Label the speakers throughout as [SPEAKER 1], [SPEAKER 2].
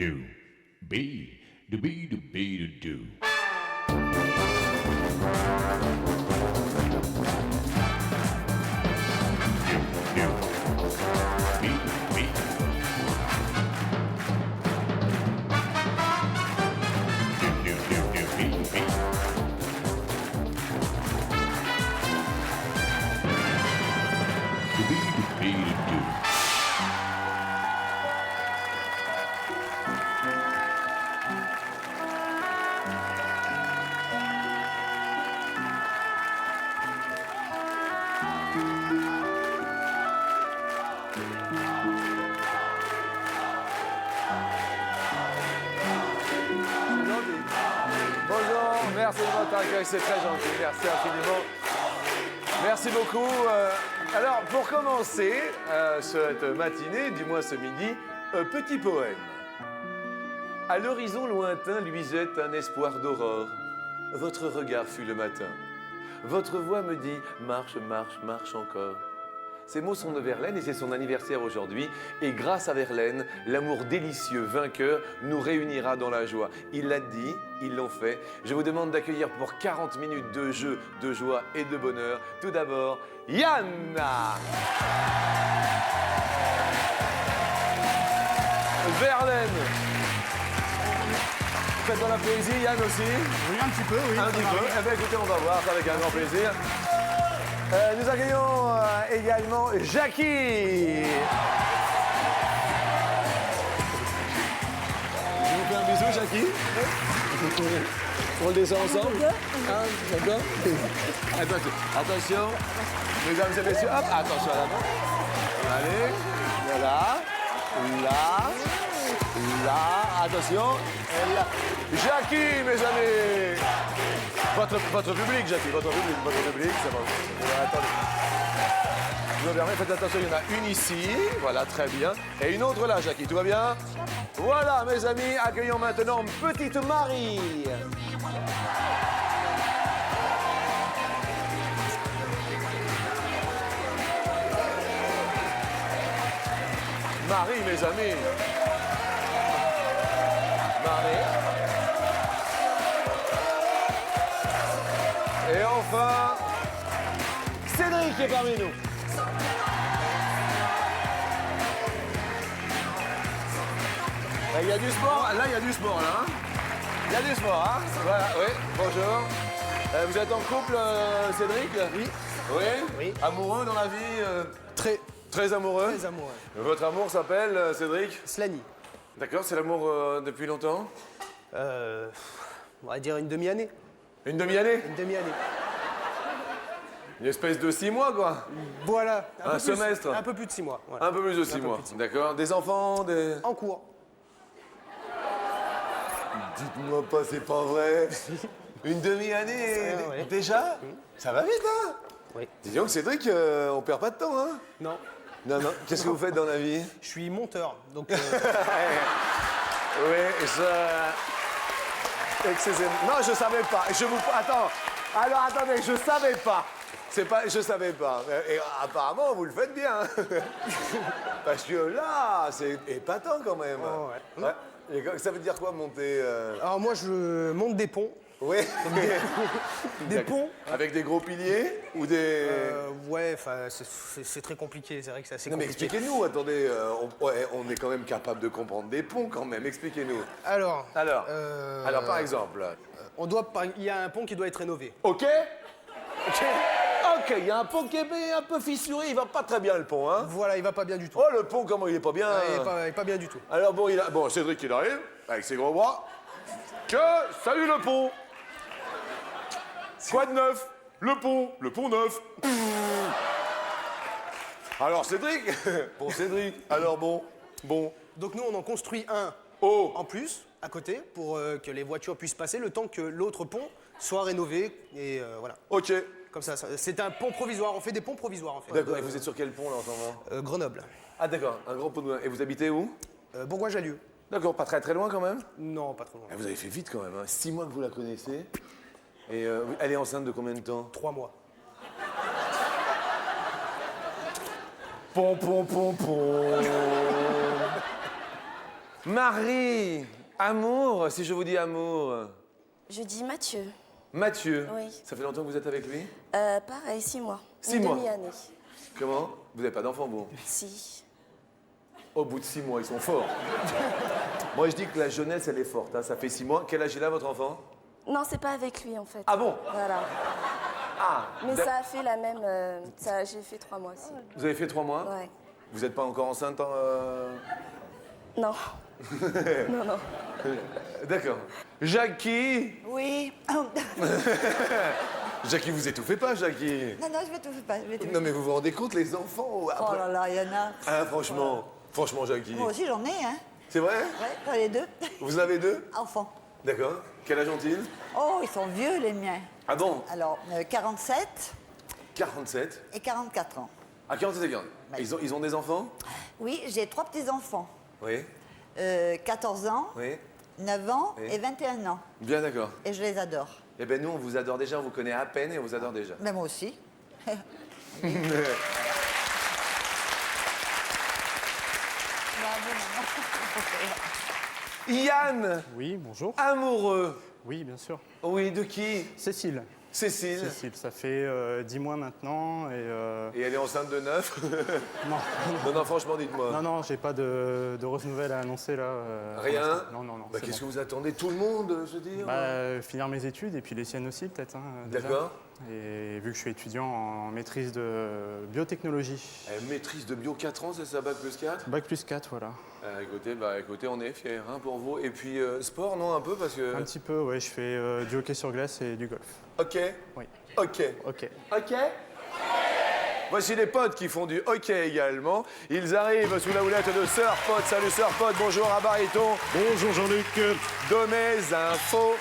[SPEAKER 1] do. Be, do be, do be, do do.
[SPEAKER 2] Merci de votre accueil, c'est très gentil. Merci infiniment. Merci beaucoup. Alors, pour commencer cette matinée, du moins ce midi, un petit poème. À l'horizon lointain luisait un espoir d'aurore. Votre regard fut le matin. Votre voix me dit « Marche, marche, marche encore ». Ces mots sont de Verlaine et c'est son anniversaire aujourd'hui. Et grâce à Verlaine, l'amour délicieux, vainqueur, nous réunira dans la joie. Il l'a dit, ils l'ont fait. Je vous demande d'accueillir pour 40 minutes de jeu, de joie et de bonheur. Tout d'abord, Yann. Verlaine. Faites dans la poésie, Yann aussi.
[SPEAKER 3] Oui, un petit peu, oui.
[SPEAKER 2] Un petit peu. Eh bien, écoutez, on va voir ça avec un grand plaisir. Nous accueillons également Jackie. Je vous fais un bisou, Jackie. On le descend ensemble. D'accord. Attention. Mesdames et messieurs, hop, attention à la main. Allez, voilà. Là, attention. Et là. Jackie, mes amis. Votre public, Jackie, votre public, ça va. Attendez. Je vous permets, faites attention, il y en a une ici, voilà, très bien. Et une autre là, Jackie, tout va bien? Voilà, mes amis, accueillons maintenant Petite Marie. Marie, mes amis. Marie. Et enfin, Cédric est parmi nous. Il y a du sport, là il y a du sport, là. Hein. Il y a du sport, hein. Voilà, oui, bonjour. Vous êtes en couple, Cédric?
[SPEAKER 3] Oui.
[SPEAKER 2] Oui?
[SPEAKER 3] Oui.
[SPEAKER 2] Amoureux dans la vie?
[SPEAKER 3] Très
[SPEAKER 2] amoureux?
[SPEAKER 3] Très amoureux.
[SPEAKER 2] Votre amour s'appelle, Cédric?
[SPEAKER 3] Slany.
[SPEAKER 2] D'accord, c'est l'amour depuis longtemps?
[SPEAKER 3] On va dire une demi-année.
[SPEAKER 2] Une demi-année?
[SPEAKER 3] Une demi-année.
[SPEAKER 2] Une espèce de 6 mois, quoi.
[SPEAKER 3] Voilà.
[SPEAKER 2] Un semestre.
[SPEAKER 3] Un peu plus de 6 mois. Voilà.
[SPEAKER 2] Un peu plus de 6 mois, d'accord. Des enfants, des...
[SPEAKER 3] En cours.
[SPEAKER 2] Dites-moi pas, c'est pas vrai. Une demi-année
[SPEAKER 3] ouais.
[SPEAKER 2] déjà? Ça va vite, hein?
[SPEAKER 3] Oui.
[SPEAKER 2] Dis donc, Cédric, on perd pas de temps, hein?
[SPEAKER 3] Non.
[SPEAKER 2] Non. Qu'est-ce que vous faites dans la vie?
[SPEAKER 3] Je suis monteur, donc...
[SPEAKER 2] Oui, excusez-moi. Non, je savais pas. Attends. Alors, attendez, je savais pas. Je savais pas. Et apparemment, vous le faites bien. Parce que là, c'est épatant quand même.
[SPEAKER 3] Oh, ouais.
[SPEAKER 2] Ouais. Et ça veut dire quoi, monter
[SPEAKER 3] Alors moi, je monte des ponts.
[SPEAKER 2] Oui.
[SPEAKER 3] Des ponts.
[SPEAKER 2] Avec des gros piliers ou des...
[SPEAKER 3] Ouais, enfin, c'est très compliqué. C'est vrai que c'est assez
[SPEAKER 2] Non mais
[SPEAKER 3] compliqué.
[SPEAKER 2] expliquez-nous, attendez, on est quand même capable de comprendre des ponts quand même, expliquez-nous.
[SPEAKER 3] Alors,
[SPEAKER 2] par exemple...
[SPEAKER 3] il y a un pont qui doit être rénové.
[SPEAKER 2] Ok, il y a un pont qui est un peu fissuré, il va pas très bien le pont, hein?
[SPEAKER 3] Voilà, il va pas bien du tout.
[SPEAKER 2] Oh, le pont, comment il est pas bien?
[SPEAKER 3] Il est pas bien du tout.
[SPEAKER 2] Alors bon, Cédric il arrive, avec ses gros bras. Salut le pont! Quoi de neuf? Le pont neuf. Alors Cédric, alors bon.
[SPEAKER 3] Donc nous, on en construit un en plus, à côté, pour que les voitures puissent passer, le temps que l'autre pont soit rénové, et voilà.
[SPEAKER 2] Ok.
[SPEAKER 3] Comme ça, c'est un pont provisoire, on fait des ponts provisoires en fait.
[SPEAKER 2] D'accord, et vous êtes sur quel pont là en ce moment?
[SPEAKER 3] Grenoble.
[SPEAKER 2] Ah d'accord, un grand pont de... Et vous habitez où?
[SPEAKER 3] Bourgoin-Jallieu.
[SPEAKER 2] D'accord, pas très très loin quand même?
[SPEAKER 3] Non, pas trop loin.
[SPEAKER 2] Ah, vous avez fait vite quand même, hein. 6 mois que vous la connaissez. Et elle est enceinte de combien de temps?
[SPEAKER 3] 3 mois.
[SPEAKER 2] Pom. Marie, amour, si je vous dis amour.
[SPEAKER 4] Je dis Mathieu.
[SPEAKER 2] Mathieu,
[SPEAKER 4] Oui.
[SPEAKER 2] ça fait longtemps que vous êtes avec lui?
[SPEAKER 4] Pareil, 6 mois.
[SPEAKER 2] 6
[SPEAKER 4] Une
[SPEAKER 2] mois.
[SPEAKER 4] demi-année.
[SPEAKER 2] Comment? Vous n'avez pas d'enfant, vous?
[SPEAKER 4] Si.
[SPEAKER 2] Au bout de 6 mois, ils sont forts. Moi, je dis que la jeunesse, elle est forte. Hein. Ça fait 6 mois. Quel âge il a, votre enfant?
[SPEAKER 4] Non, c'est pas avec lui en fait.
[SPEAKER 2] Ah bon?
[SPEAKER 4] Voilà.
[SPEAKER 2] Ah,
[SPEAKER 4] Mais ça a fait la même. J'ai fait 3 mois aussi.
[SPEAKER 2] Vous avez fait 3 mois?
[SPEAKER 4] Ouais.
[SPEAKER 2] Vous n'êtes pas encore enceinte
[SPEAKER 4] Non. Non, non.
[SPEAKER 2] D'accord. Jackie.
[SPEAKER 5] Oui.
[SPEAKER 2] Jackie, vous étouffez pas, Jackie.
[SPEAKER 5] Non, non, je ne m'étouffe pas. Je m'étouffe.
[SPEAKER 2] Non, mais vous vous rendez compte, les enfants
[SPEAKER 5] Oh
[SPEAKER 2] après...
[SPEAKER 5] là là, il y en a.
[SPEAKER 2] Ah, franchement. Franchement, Jackie.
[SPEAKER 5] Moi aussi, j'en ai, hein.
[SPEAKER 2] C'est vrai?
[SPEAKER 5] Ouais, j'en ai 2
[SPEAKER 2] Vous en avez 2?
[SPEAKER 5] enfants.
[SPEAKER 2] D'accord. Quel âge ont-ils?
[SPEAKER 5] Oh, ils sont vieux, les miens.
[SPEAKER 2] Ah bon?
[SPEAKER 5] Alors, 47
[SPEAKER 2] 47.
[SPEAKER 5] et 44 ans.
[SPEAKER 2] Ah, 47 et 40.
[SPEAKER 5] Ouais.
[SPEAKER 2] Ils ont des enfants?
[SPEAKER 5] Oui, j'ai 3 petits-enfants.
[SPEAKER 2] Oui.
[SPEAKER 5] 14 ans,
[SPEAKER 2] Oui.
[SPEAKER 5] 9 ans
[SPEAKER 2] Oui.
[SPEAKER 5] et 21 ans.
[SPEAKER 2] Bien d'accord.
[SPEAKER 5] Et je les adore.
[SPEAKER 2] Eh bien, nous, on vous adore déjà, on vous connaît à peine et on vous adore déjà.
[SPEAKER 5] Mais moi aussi.
[SPEAKER 2] Yann,
[SPEAKER 6] Oui, bonjour.
[SPEAKER 2] amoureux.
[SPEAKER 6] Oui, bien sûr.
[SPEAKER 2] Oui, de qui?
[SPEAKER 6] Cécile.
[SPEAKER 2] Cécile.
[SPEAKER 6] Cécile, ça fait 10 mois maintenant
[SPEAKER 2] Et elle est enceinte de 9?
[SPEAKER 6] Non,
[SPEAKER 2] Non, non, franchement, dites-moi.
[SPEAKER 6] non, non, j'ai pas de grosses nouvelles à annoncer là. pour
[SPEAKER 2] Rien?
[SPEAKER 6] l'instant. Non, non, non.
[SPEAKER 2] Bah,
[SPEAKER 6] c'est
[SPEAKER 2] qu'est-ce
[SPEAKER 6] bon.
[SPEAKER 2] que vous attendez? Tout le monde, je veux dire?
[SPEAKER 6] Finir mes études et puis les siennes aussi peut-être. Déjà.
[SPEAKER 2] D'accord.
[SPEAKER 6] Et vu que je suis étudiant en maîtrise de biotechnologie.
[SPEAKER 2] Elle maîtrise de bio 4 ans, c'est ça, bac plus 4?
[SPEAKER 6] Bac plus 4, voilà.
[SPEAKER 2] Écoutez, on est fiers hein, pour vous. Et puis, sport, non, un peu, parce que...
[SPEAKER 6] Un petit peu, ouais, je fais du hockey sur glace et du golf.
[SPEAKER 2] Ok.
[SPEAKER 6] Oui.
[SPEAKER 2] Ok.
[SPEAKER 6] Ok.
[SPEAKER 2] Ok. Voici les potes qui font du hockey également. Ils arrivent sous la houlette de Sir Pod. Salut Sir Pod, bonjour à Bariton.
[SPEAKER 1] Bonjour Jean-Luc.
[SPEAKER 2] Domez Info.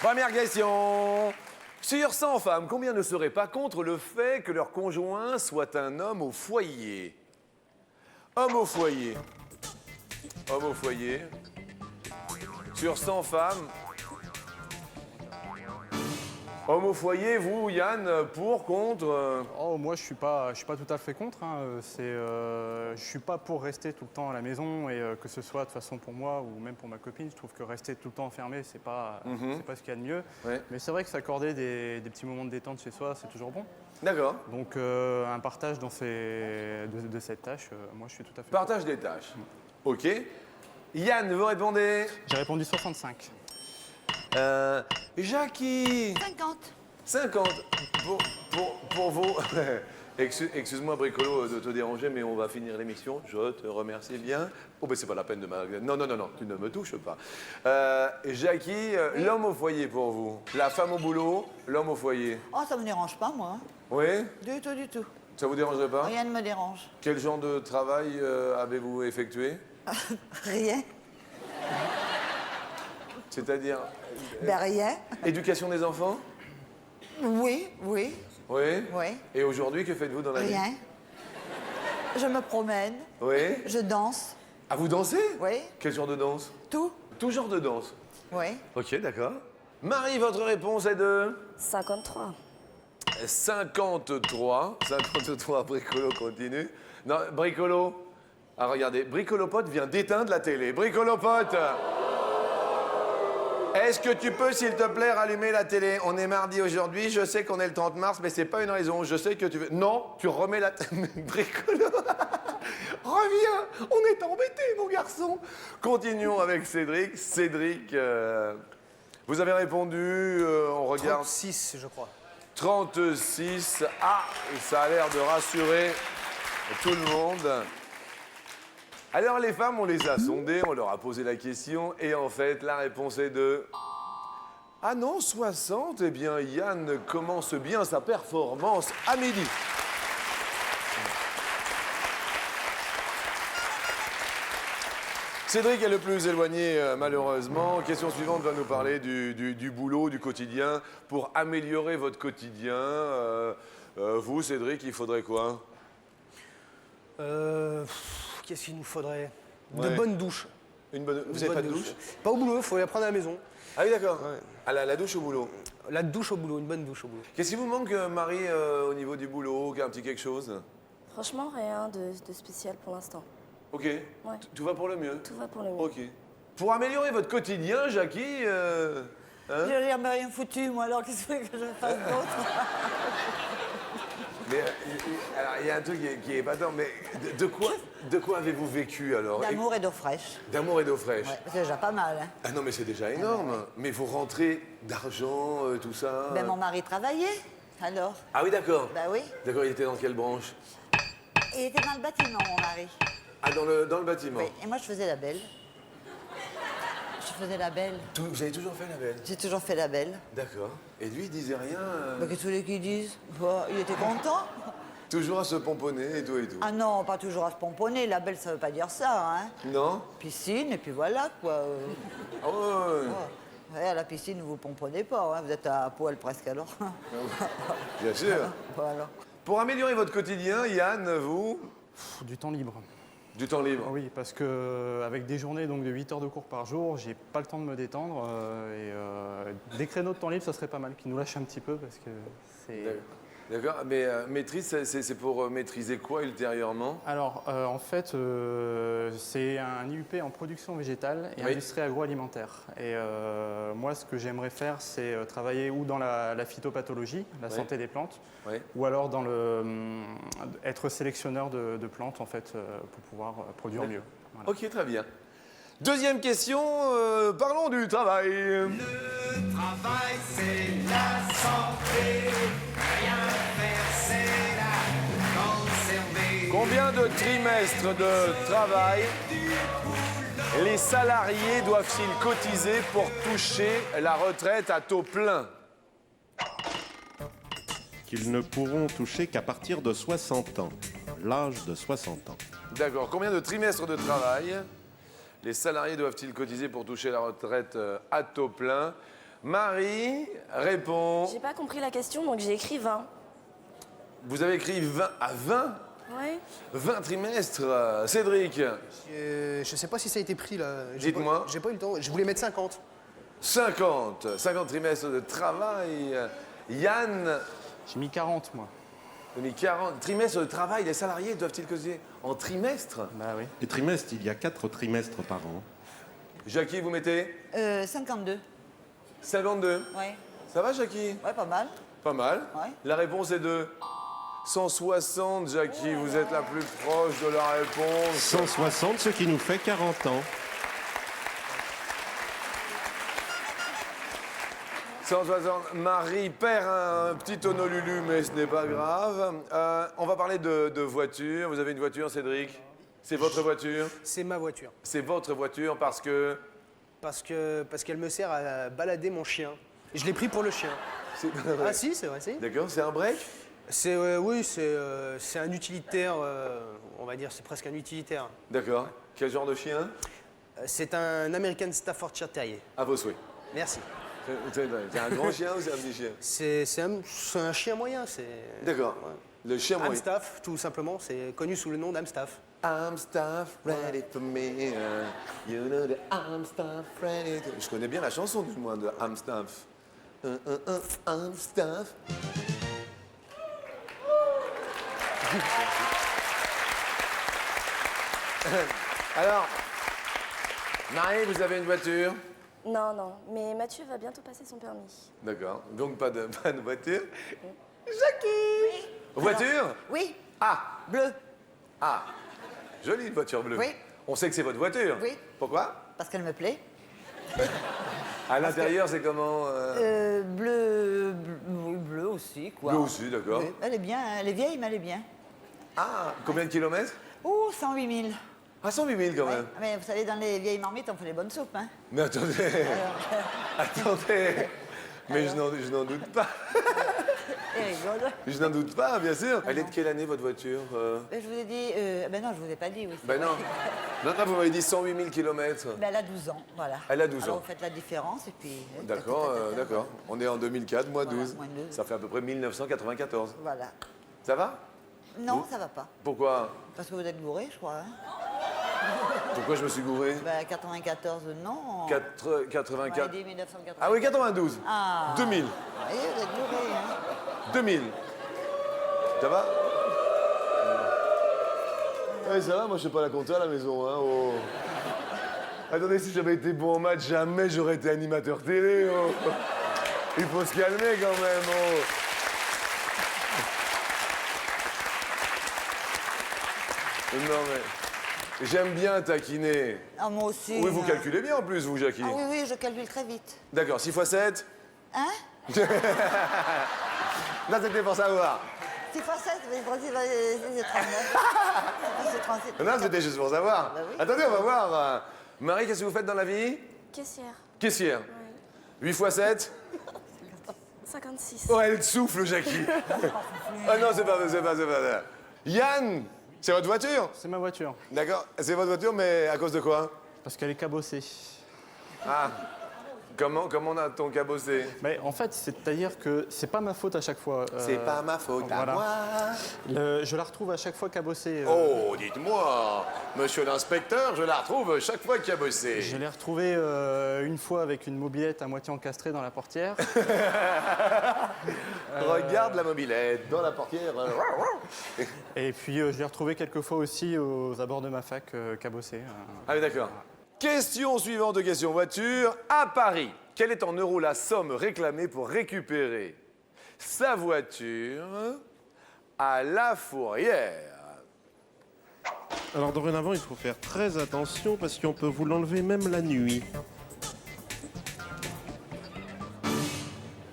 [SPEAKER 2] Première question. Sur 100 femmes, combien ne seraient pas contre le fait que leur conjoint soit un homme au foyer? Homme au foyer. Homme au foyer. Sur 100 femmes. Homme au foyer, vous, Yann, pour, contre
[SPEAKER 6] Oh, moi, je suis pas tout à fait contre. Hein. Je suis pas pour rester tout le temps à la maison et que ce soit de toute façon pour moi ou même pour ma copine. Je trouve que rester tout le temps enfermé, c'est pas ce qu'il y a de mieux.
[SPEAKER 2] Ouais.
[SPEAKER 6] Mais c'est vrai que s'accorder des petits moments de détente chez soi, c'est toujours bon.
[SPEAKER 2] D'accord.
[SPEAKER 6] Donc, un partage de cette tâche, moi, je suis tout à fait pour.
[SPEAKER 2] Partage des tâches. Ok. Yann, vous répondez
[SPEAKER 6] J'ai répondu 65.
[SPEAKER 2] Jackie
[SPEAKER 5] 50.
[SPEAKER 2] 50 pour vous. Excuse-moi, Bricolo, de te déranger, mais on va finir l'émission. Je te remercie bien. Oh, ben c'est pas la peine de m'arrêter. Non, non, non, non, tu ne me touches pas. Jackie, l'homme au foyer pour vous. La femme au boulot, l'homme au foyer.
[SPEAKER 5] Oh, ça me dérange pas, moi.
[SPEAKER 2] Oui?
[SPEAKER 5] Du tout, du tout.
[SPEAKER 2] Ça vous dérangerait pas?
[SPEAKER 5] Rien ne me dérange.
[SPEAKER 2] Quel genre de travail avez-vous effectué?
[SPEAKER 5] Rien.
[SPEAKER 2] C'est-à-dire
[SPEAKER 5] Ben rien.
[SPEAKER 2] éducation des enfants?
[SPEAKER 5] Oui, oui,
[SPEAKER 2] Oui?
[SPEAKER 5] oui.
[SPEAKER 2] Et aujourd'hui, que faites-vous dans la vie?
[SPEAKER 5] Rien. Je me promène,
[SPEAKER 2] Oui?
[SPEAKER 5] je danse,
[SPEAKER 2] Ah, vous dansez?
[SPEAKER 5] oui,
[SPEAKER 2] Quel genre de danse?
[SPEAKER 5] tout,
[SPEAKER 2] Tout genre de danse.
[SPEAKER 5] oui.
[SPEAKER 2] Ok, d'accord. Marie, votre réponse est de
[SPEAKER 4] 53.
[SPEAKER 2] 53. 53, Bricolo continue. Non, Bricolo. Ah, regardez, Bricolopote vient d'éteindre la télé. Bricolopote! Est-ce que tu peux, s'il te plaît, rallumer la télé? On est mardi aujourd'hui, je sais qu'on est le 30 mars, mais c'est pas une raison. Je sais que tu veux... Non, tu remets la télé. Bricolo! Reviens! On est embêtés, mon garçon! Continuons avec Cédric. Cédric, vous avez répondu, on regarde...
[SPEAKER 3] 36, je crois.
[SPEAKER 2] 36. Ah, ça a l'air de rassurer tout le monde. Alors les femmes, on les a sondées, on leur a posé la question et en fait, la réponse est de... Ah non, 60. Eh bien, Yann commence bien sa performance à midi. Cédric est le plus éloigné, malheureusement. Question suivante va nous parler du boulot, du quotidien. Pour améliorer votre quotidien, vous, Cédric, il faudrait quoi?
[SPEAKER 3] Qu'est-ce qu'il nous faudrait?
[SPEAKER 2] Ouais.
[SPEAKER 3] De bonnes douches.
[SPEAKER 2] Vous n'avez pas de douche?
[SPEAKER 3] Pas au boulot, il faut la prendre à la maison.
[SPEAKER 2] Ah oui, d'accord.
[SPEAKER 3] Ouais.
[SPEAKER 2] Ah, la douche au boulot.
[SPEAKER 3] La douche au boulot, une bonne douche au boulot.
[SPEAKER 2] Qu'est-ce qui vous manque, Marie, au niveau du boulot? Un petit quelque chose?
[SPEAKER 4] Franchement, rien de spécial pour l'instant.
[SPEAKER 2] Ok. Tout va pour le mieux.
[SPEAKER 4] Tout va pour le mieux.
[SPEAKER 2] Ok. Pour améliorer votre quotidien, Jackie, hein
[SPEAKER 5] J'ai jamais rien foutu, moi, alors qu'est-ce que je fasse d'autre?
[SPEAKER 2] Mais alors, il y a un truc qui est épatant, mais de quoi avez-vous vécu alors?
[SPEAKER 5] D'amour et d'eau fraîche.
[SPEAKER 2] D'amour et d'eau fraîche.
[SPEAKER 5] Ouais, c'est déjà pas mal, hein.
[SPEAKER 2] Ah non, mais c'est déjà énorme. Mais vous rentrez d'argent, tout ça.
[SPEAKER 5] Ben, mon mari travaillait, alors.
[SPEAKER 2] Ah oui, d'accord.
[SPEAKER 5] Ben oui.
[SPEAKER 2] D'accord, il était dans quelle branche?
[SPEAKER 5] Il était dans le bâtiment, mon mari.
[SPEAKER 2] Ah, dans le bâtiment.
[SPEAKER 5] Oui, et moi, je faisais la belle. Je faisais la belle.
[SPEAKER 2] Vous avez toujours fait la belle?
[SPEAKER 5] J'ai toujours fait la belle.
[SPEAKER 2] D'accord. Et lui, il disait rien
[SPEAKER 5] Ben, qu'est-ce que tu voulais qu'il dise? Bah, il était content.
[SPEAKER 2] Toujours à se pomponner et tout et tout.
[SPEAKER 5] Ah non, pas toujours à se pomponner. La belle, ça veut pas dire ça, hein.
[SPEAKER 2] Non?
[SPEAKER 5] Piscine, et puis voilà, quoi.
[SPEAKER 2] Ah ouais.
[SPEAKER 5] Ouais, à la piscine, vous pomponnez pas, hein. Vous êtes à poil presque, alors.
[SPEAKER 2] Bien sûr.
[SPEAKER 5] Voilà.
[SPEAKER 2] Pour améliorer votre quotidien, Yann, vous,
[SPEAKER 6] Du temps libre.
[SPEAKER 2] du temps libre.
[SPEAKER 6] Oui, parce que avec des journées donc de 8 heures de cours par jour, j'ai pas le temps de me détendre. Des créneaux de temps libre, ça serait pas mal, qui nous lâchent un petit peu parce que c'est.
[SPEAKER 2] D'accord. Mais maîtrise, c'est pour maîtriser quoi ultérieurement?
[SPEAKER 6] Alors, en fait, c'est un IUP en production végétale et
[SPEAKER 2] Oui.
[SPEAKER 6] industrie agroalimentaire. Et moi, ce que j'aimerais faire, c'est travailler ou dans la phytopathologie, la
[SPEAKER 2] Oui.
[SPEAKER 6] santé des plantes,
[SPEAKER 2] Oui.
[SPEAKER 6] ou alors dans être sélectionneur de plantes, en fait, pour pouvoir produire
[SPEAKER 2] Oui.
[SPEAKER 6] mieux. Voilà.
[SPEAKER 2] Ok, très bien. Deuxième question, parlons du travail.
[SPEAKER 7] Travail, c'est la santé. Rien faire, c'est la conserver.
[SPEAKER 2] Combien de trimestres de travail les salariés doivent-ils cotiser pour toucher la retraite à taux plein?
[SPEAKER 8] Qu'ils ne pourront toucher qu'à partir de 60 ans, l'âge de 60 ans.
[SPEAKER 2] D'accord. Combien de trimestres de travail les salariés doivent-ils cotiser pour toucher la retraite à taux plein? Marie répond.
[SPEAKER 4] J'ai pas compris la question, donc j'ai écrit 20.
[SPEAKER 2] Vous avez écrit 20 à 20?
[SPEAKER 4] Ouais.
[SPEAKER 2] 20 trimestres. Cédric,
[SPEAKER 3] Je sais pas si ça a été pris là.
[SPEAKER 2] Dites-moi.
[SPEAKER 3] J'ai pas eu le temps. Je voulais mettre 50.
[SPEAKER 2] 50 trimestres de travail. Yann,
[SPEAKER 6] J'ai mis 40, moi.
[SPEAKER 2] vous avez mis 40 trimestres de travail. Les salariés doivent-ils cotiser en trimestre?
[SPEAKER 6] Bah oui.
[SPEAKER 8] Les trimestres, il y a 4 trimestres par an.
[SPEAKER 2] Jackie, vous mettez
[SPEAKER 5] 52.
[SPEAKER 2] 52.
[SPEAKER 5] Ouais.
[SPEAKER 2] Ça va, Jackie?
[SPEAKER 5] Ouais, pas mal.
[SPEAKER 2] Pas mal.
[SPEAKER 5] Ouais.
[SPEAKER 2] La réponse est de 160, Jackie. Vous êtes la plus proche de la réponse.
[SPEAKER 8] 160, ce qui nous fait 40 ans.
[SPEAKER 2] 160. Marie perd un petit honolulu, mais ce n'est pas grave. On va parler de voiture. Vous avez une voiture, Cédric? C'est votre voiture?
[SPEAKER 3] C'est ma voiture.
[SPEAKER 2] C'est votre voiture parce que...
[SPEAKER 3] Parce qu'elle me sert à balader mon chien. Et je l'ai pris pour le chien.
[SPEAKER 2] c'est-
[SPEAKER 3] Ah si, c'est vrai, si.
[SPEAKER 2] D'accord, c'est un break?
[SPEAKER 3] C'est oui, c'est un utilitaire, on va dire, c'est presque un utilitaire.
[SPEAKER 2] D'accord. Quel genre de chien?
[SPEAKER 3] C'est un American Staffordshire Terrier.
[SPEAKER 2] À vos souhaits.
[SPEAKER 3] Merci.
[SPEAKER 2] C'est un grand chien ou c'est un petit chien?
[SPEAKER 3] C'est un chien moyen, c'est...
[SPEAKER 2] D'accord.
[SPEAKER 3] Ouais.
[SPEAKER 2] Le chien moyen.
[SPEAKER 3] Amstaff, tout simplement, c'est connu sous le nom d'Amstaff.
[SPEAKER 2] Amstaff, ready for me. You know the Amstaff, ready to... Je connais bien la chanson du moins de Amstaff. Amstaff. Alors, Marie, vous avez une voiture?
[SPEAKER 4] Non, non, mais Mathieu va bientôt passer son permis.
[SPEAKER 2] D'accord. Donc pas de voiture. Jackie! Voiture?
[SPEAKER 5] Oui,
[SPEAKER 2] Ah!
[SPEAKER 5] bleu.
[SPEAKER 2] Ah! Jolie voiture bleue.
[SPEAKER 5] Oui.
[SPEAKER 2] On sait que c'est votre voiture.
[SPEAKER 5] Oui.
[SPEAKER 2] Pourquoi?
[SPEAKER 5] Parce qu'elle me plaît.
[SPEAKER 2] À l'intérieur, c'est comment
[SPEAKER 5] Bleu aussi, quoi.
[SPEAKER 2] Bleu aussi, d'accord.
[SPEAKER 5] Oui. Elle est bien, elle est vieille, mais elle est bien.
[SPEAKER 2] Ah! Combien de kilomètres?
[SPEAKER 5] Oh, 108 000.
[SPEAKER 2] Ah, 108 000 quand
[SPEAKER 5] Ouais.
[SPEAKER 2] même.
[SPEAKER 5] Mais vous savez, dans les vieilles marmites, on fait les bonnes soupes, hein.
[SPEAKER 2] Mais attendez. Attendez. Mais je n'en doute pas.
[SPEAKER 5] Elle rigole.
[SPEAKER 2] Je n'en doute pas, bien sûr. Elle est de quelle année, votre voiture
[SPEAKER 5] Ben, je vous ai dit... ben non, je vous ai pas dit, oui. c'est
[SPEAKER 2] Ben
[SPEAKER 5] vrai.
[SPEAKER 2] non. Non, non, vous m'avez dit 108 000 kilomètres.
[SPEAKER 5] Ben, elle a 12 ans, voilà.
[SPEAKER 2] Elle a 12
[SPEAKER 5] Alors,
[SPEAKER 2] ans.
[SPEAKER 5] vous faites la différence, et puis...
[SPEAKER 2] D'accord, d'accord. On est en 2004, moins
[SPEAKER 5] Voilà,
[SPEAKER 2] 12.
[SPEAKER 5] moins 12.
[SPEAKER 2] Ça fait à peu près 1994.
[SPEAKER 5] Voilà.
[SPEAKER 2] Ça va?
[SPEAKER 5] Non, ça va pas.
[SPEAKER 2] Pourquoi?
[SPEAKER 5] Parce que vous êtes bourré, je crois, hein.
[SPEAKER 2] Pourquoi je me suis gouré?
[SPEAKER 5] Ben, 94, non.
[SPEAKER 2] 84.
[SPEAKER 5] dit 1994.
[SPEAKER 2] Ah oui, 92.
[SPEAKER 5] Ah.
[SPEAKER 2] 2000.
[SPEAKER 5] Vous voyez, vous êtes bourré, hein.
[SPEAKER 2] 2000. Ça va? Ouais, ça va, moi je sais pas la compter à la maison. Hein, oh. Attendez, si j'avais été bon en maths, jamais j'aurais été animateur télé. Oh. Il faut se calmer quand même. Oh. Non mais j'aime bien taquiner.
[SPEAKER 5] Ah, moi aussi.
[SPEAKER 2] Oui, vous calculez bien en plus, vous, Jackie.
[SPEAKER 5] Ah oui, oui, je calcule très vite.
[SPEAKER 2] D'accord, 6 x 7.
[SPEAKER 5] Hein?
[SPEAKER 2] Là, c'était pour savoir.
[SPEAKER 5] 6 fois 7, c'est 39. C'est 37.
[SPEAKER 2] Non, c'était juste pour savoir.
[SPEAKER 5] Bah oui.
[SPEAKER 2] Attendez, on va voir. Marie, qu'est-ce que vous faites dans la vie?
[SPEAKER 4] Caissière.
[SPEAKER 2] Caissière. 8 x 7.
[SPEAKER 4] 56.
[SPEAKER 2] Oh, elle souffle, Jackie. Ah non, c'est pas. Yann, c'est votre voiture?
[SPEAKER 6] C'est ma voiture,
[SPEAKER 2] D'accord, c'est votre voiture, mais à cause de quoi?
[SPEAKER 6] parce qu'elle est cabossée.
[SPEAKER 2] Ah, comment on a ton cabossé?
[SPEAKER 6] Mais en fait, c'est-à-dire que c'est pas ma faute à chaque fois.
[SPEAKER 2] C'est pas ma faute à
[SPEAKER 6] voilà.
[SPEAKER 2] moi.
[SPEAKER 6] Je la retrouve à chaque fois cabossée.
[SPEAKER 2] Oh, dites-moi, monsieur l'inspecteur, je la retrouve chaque fois cabossée.
[SPEAKER 6] Je l'ai retrouvée une fois avec une mobilette à moitié encastrée dans la portière.
[SPEAKER 2] Regarde la mobilette dans la portière.
[SPEAKER 6] Et puis je l'ai retrouvée quelques fois aussi aux abords de ma fac cabossée.
[SPEAKER 2] Ah oui, d'accord. Question suivante de question voiture. À Paris, quelle est en euros la somme réclamée pour récupérer sa voiture à La Fourrière?
[SPEAKER 8] Alors dorénavant, il faut faire très attention parce qu'on peut vous l'enlever même la nuit.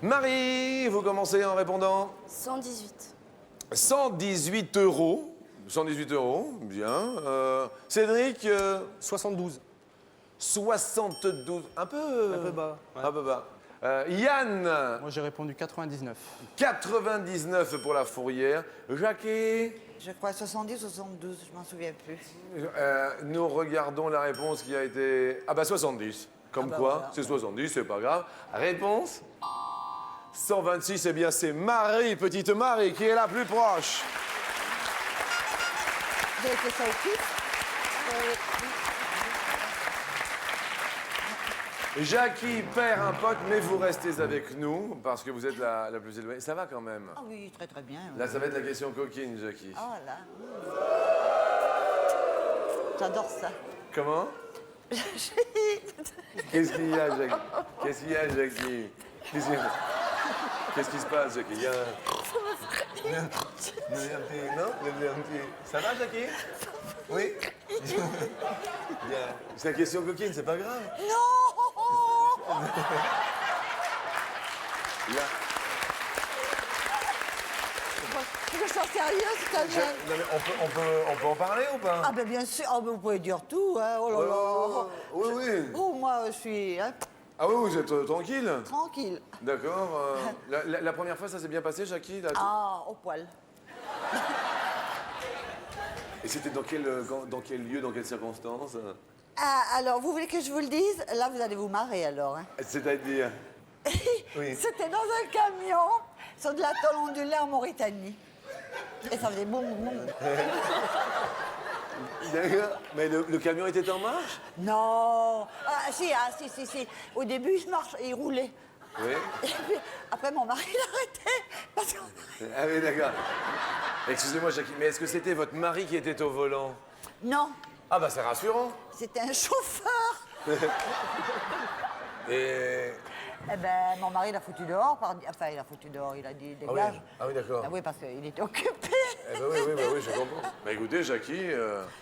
[SPEAKER 2] Marie, vous commencez en répondant.
[SPEAKER 4] 118.
[SPEAKER 2] 118 euros. 118 euros, bien. Cédric,
[SPEAKER 3] 72.
[SPEAKER 2] 72. Un peu.
[SPEAKER 3] Un peu bas. Ouais.
[SPEAKER 2] Un peu bas. Yann,
[SPEAKER 6] Moi, j'ai répondu 99.
[SPEAKER 2] 99 pour La Fourrière. Jackie,
[SPEAKER 5] Je crois 70, 72, je m'en souviens plus.
[SPEAKER 2] nous regardons la réponse qui a été. Ah bah 70. Comme
[SPEAKER 5] Ah bah
[SPEAKER 2] quoi,
[SPEAKER 5] voilà.
[SPEAKER 2] c'est 70, c'est pas grave. Réponse 126, eh bien c'est Marie, petite Marie, qui est la plus proche.
[SPEAKER 5] Vous avez fait ça au pif?
[SPEAKER 2] Jackie perd un pote, mais vous restez avec nous parce que vous êtes la plus élevée. Ça va quand même.
[SPEAKER 5] Ah oui, très très bien.
[SPEAKER 2] Là, ça va être la question coquine, Jackie.
[SPEAKER 5] Oh là. J'adore ça.
[SPEAKER 2] Comment? Qu'est-ce qu'il y a, Jackie? Qu'est-ce qu'il y a, Jackie? Qu'est-ce qui se passe, Jackie? Il y a un petit... Non? Ça va, Jackie? Oui? C'est la question coquine, c'est pas grave.
[SPEAKER 5] Non.
[SPEAKER 2] Là.
[SPEAKER 5] Je suis sérieuse, c'est bien.
[SPEAKER 2] Non, mais on peut en parler ou pas?
[SPEAKER 5] Ah ben bien sûr, oh, ben, vous pouvez dire tout, hein. Oh là là.
[SPEAKER 2] Oui, oui.
[SPEAKER 5] Oh, moi, je suis hein,
[SPEAKER 2] Ah oui, vous êtes tranquille?
[SPEAKER 5] tranquille.
[SPEAKER 2] D'accord. La première fois, ça s'est bien passé, Jackie? Là,
[SPEAKER 5] Ah, au poil.
[SPEAKER 2] Et c'était dans quel lieu, dans quelles circonstances?
[SPEAKER 5] Ah, alors, vous voulez que je vous le dise? Là, vous allez vous marrer, alors. Hein.
[SPEAKER 2] C'est-à-dire? Oui.
[SPEAKER 5] C'était dans un camion sur de la tôle ondulée en Mauritanie. Et ça faisait boum, boum.
[SPEAKER 2] D'accord. Mais le camion était en marche?
[SPEAKER 5] Non. Ah, si. Au début, il marche, il roulait.
[SPEAKER 2] Oui.
[SPEAKER 5] Et puis, après, mon mari l'arrêtait. Parce que...
[SPEAKER 2] Ah oui, d'accord. Excusez-moi, Jackie, mais est-ce que c'était votre mari qui était au volant?
[SPEAKER 5] Non,
[SPEAKER 2] Ah bah c'est rassurant.
[SPEAKER 5] c'était un chauffeur.
[SPEAKER 2] Et...
[SPEAKER 5] Eh ben, mon mari l'a foutu dehors. Enfin, il l'a foutu dehors, il a dit dégage.
[SPEAKER 2] Ah oui, d'accord.
[SPEAKER 5] Ah oui, parce qu'il était occupé.
[SPEAKER 2] Eh ben oui, je comprends. Bah écoutez, Jackie...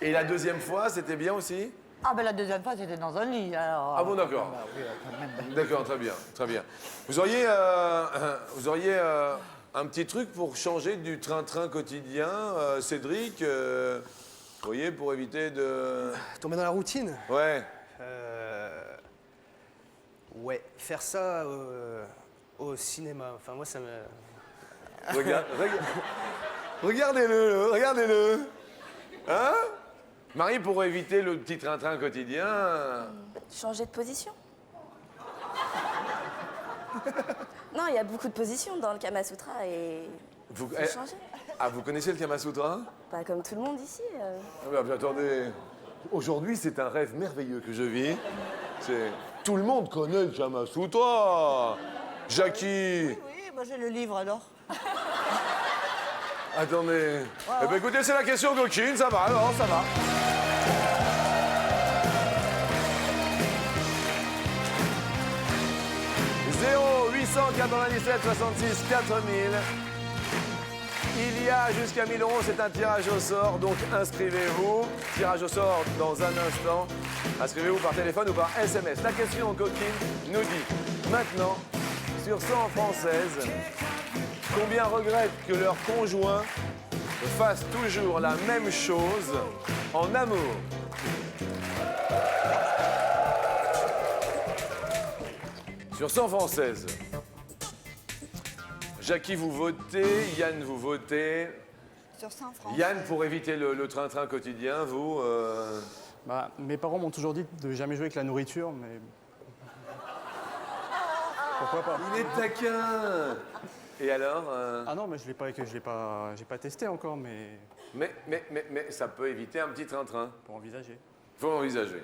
[SPEAKER 2] Et la deuxième fois, c'était bien aussi?
[SPEAKER 5] Ah ben, la deuxième fois, c'était dans un lit. Alors,
[SPEAKER 2] Ah bon, d'accord.
[SPEAKER 5] bah oui, quand même.
[SPEAKER 2] D'accord, très bien, très bien. Vous auriez un petit truc pour changer du train-train quotidien, Cédric, vous voyez, pour éviter de...
[SPEAKER 3] Tomber dans la routine.
[SPEAKER 2] Ouais.
[SPEAKER 3] Ouais, faire ça au cinéma. Enfin, moi, ça me...
[SPEAKER 2] Regardez-le. Hein? Marie, pour éviter le petit train-train quotidien...
[SPEAKER 4] Changer de position. Non, il y a beaucoup de positions dans le Kama Sutra et
[SPEAKER 2] Vous,
[SPEAKER 4] faut changer.
[SPEAKER 2] Ah, vous connaissez le Kama Sutra?
[SPEAKER 4] Pas comme tout le monde ici.
[SPEAKER 2] Ah bah, attendez, aujourd'hui c'est un rêve merveilleux que je vis. C'est tout le monde connaît le Kama Sutra. Jackie.
[SPEAKER 5] Oui, moi j'ai le livre alors.
[SPEAKER 2] Attendez. Eh ben écoutez, c'est la question coquine, ça va, alors, ça va. « 0897 66 4000. Il y a jusqu'à 1000 €, c'est un tirage au sort, donc inscrivez-vous. Tirage au sort dans un instant. Inscrivez-vous par téléphone ou par SMS. La question coquine nous dit, maintenant, sur 100 Françaises, combien regrettent que leur conjoint fasse toujours la même chose en amour? Sur 100 Françaises. Jackie, vous votez. Yann, vous votez.
[SPEAKER 5] Sur 100 francs.
[SPEAKER 2] Yann, pour éviter le train-train quotidien, vous...
[SPEAKER 6] Bah, mes parents m'ont toujours dit de jamais jouer avec la nourriture, mais... Pourquoi pas?
[SPEAKER 2] Il est taquin. Et alors
[SPEAKER 6] Ah non, mais je l'ai pas testé encore, mais
[SPEAKER 2] mais ça peut éviter un petit train-train.
[SPEAKER 6] pour envisager.
[SPEAKER 2] Faut envisager.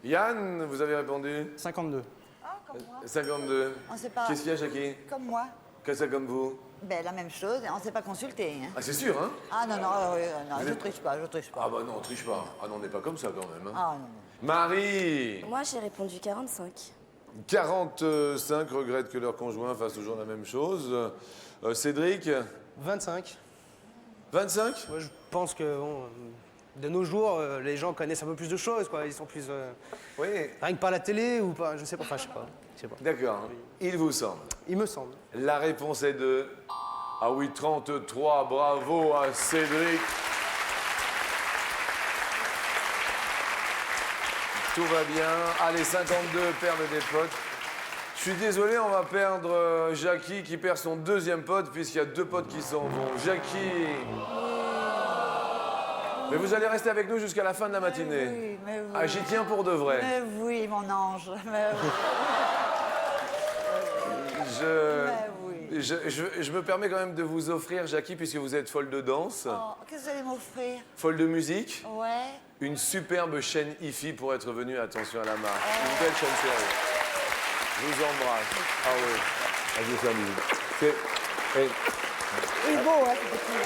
[SPEAKER 2] Yann, vous avez répondu
[SPEAKER 6] 52.
[SPEAKER 5] Ah, comme moi.
[SPEAKER 2] 52.
[SPEAKER 5] On sait pas.
[SPEAKER 2] Qu'est-ce qu'il y a, Jackie?
[SPEAKER 5] Comme moi.
[SPEAKER 2] Qu'est-ce que c'est comme vous?
[SPEAKER 5] Ben, la même chose, on ne s'est pas consulté. Hein.
[SPEAKER 2] Ah, c'est sûr, hein?
[SPEAKER 5] Ah non, non, non,
[SPEAKER 2] Vous
[SPEAKER 5] je
[SPEAKER 2] êtes-
[SPEAKER 5] triche pas, je triche pas.
[SPEAKER 2] Ah bah non, on triche pas. Ah non, on n'est pas comme ça quand même. Hein.
[SPEAKER 5] Ah non, non.
[SPEAKER 2] Marie,
[SPEAKER 4] Moi, j'ai répondu 45.
[SPEAKER 2] 45 regrettent que leur conjoint fasse toujours la même chose. Cédric,
[SPEAKER 3] 25.
[SPEAKER 2] 25?
[SPEAKER 3] Moi, je pense que bon, de nos jours, les gens connaissent un peu plus de choses, quoi. Ils sont plus
[SPEAKER 2] Oui,
[SPEAKER 3] rien que par la télé ou pas, je sais pas. Enfin, je sais pas. Je sais pas.
[SPEAKER 2] d'accord. Il vous semble.
[SPEAKER 3] Il me semble.
[SPEAKER 2] La réponse est de... Ah oui, 33, bravo à Cédric. Tout va bien. Allez, 52 perdent des potes. Je suis désolé, on va perdre Jackie qui perd son deuxième pote puisqu'il y a 2 potes qui s'en vont. Jackie. Mais vous allez rester avec nous jusqu'à la fin de la matinée.
[SPEAKER 5] Oui, mais oui.
[SPEAKER 2] Ah, j'y tiens pour de vrai.
[SPEAKER 5] Mais oui, mon ange. Mais oui.
[SPEAKER 2] Je me permets quand même de vous offrir, Jackie, puisque vous êtes folle de danse,
[SPEAKER 5] Oh, qu'est-ce que vous allez m'offrir?
[SPEAKER 2] folle de musique,
[SPEAKER 5] Ouais.
[SPEAKER 2] une superbe chaîne IFI pour être venu, attention à la marque. Une belle chaîne série. Je vous embrasse. Ah oui. Ah, je vous salue.
[SPEAKER 5] Il est beau, hein, ce petit.